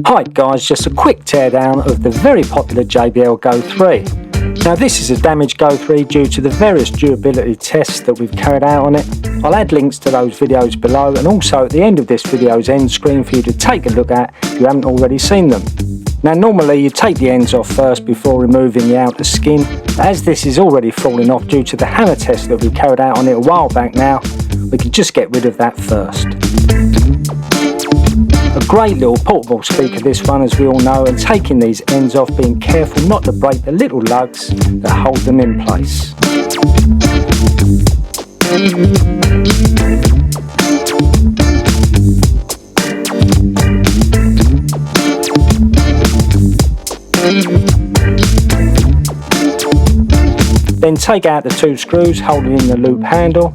Hi guys, just a quick teardown of the very popular Jbl Go 3. Now this is a damaged Go 3 due to the various durability tests that we've carried out on it. I'll add links to those videos below and also at the end of this video's end screen for you to take a look at if you haven't already seen them. Now normally you take the ends off first before removing the outer skin, but as this is already falling off due to the hammer test that we carried out on it a while back now, we can just get rid of that first. A great little portable speaker this one, as we all know, and taking these ends off, being careful not to break the little lugs that hold them in place. Then take out the two screws holding in the loop handle.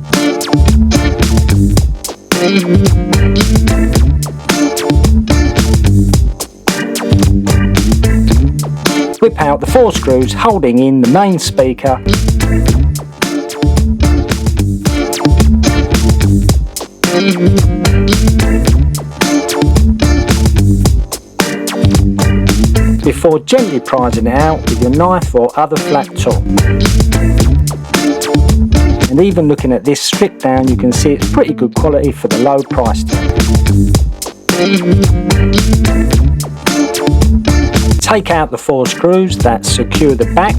Whip out the four screws holding in the main speaker. Before gently prising it out with your knife or other flat tool. And even looking at this stripped down, you can see it's pretty good quality for the low price tag. Take out the four screws that secure the back.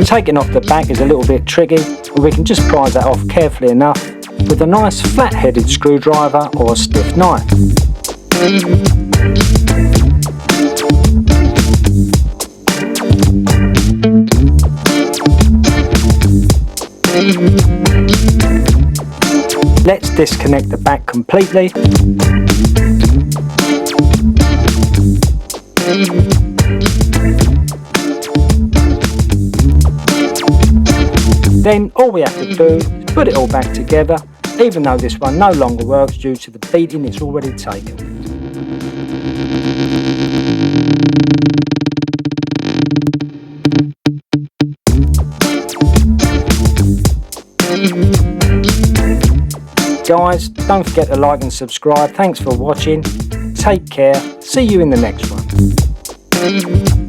Taking off the back is a little bit tricky, but we can just prise that off carefully enough with a nice flat-headed screwdriver or a stiff knife. Let's disconnect the back completely. Then all we have to do is put it all back together, even though this one no longer works due to the beating it's already taken. Guys, don't forget to like and subscribe. Thanks for watching. Take care. See you in the next one.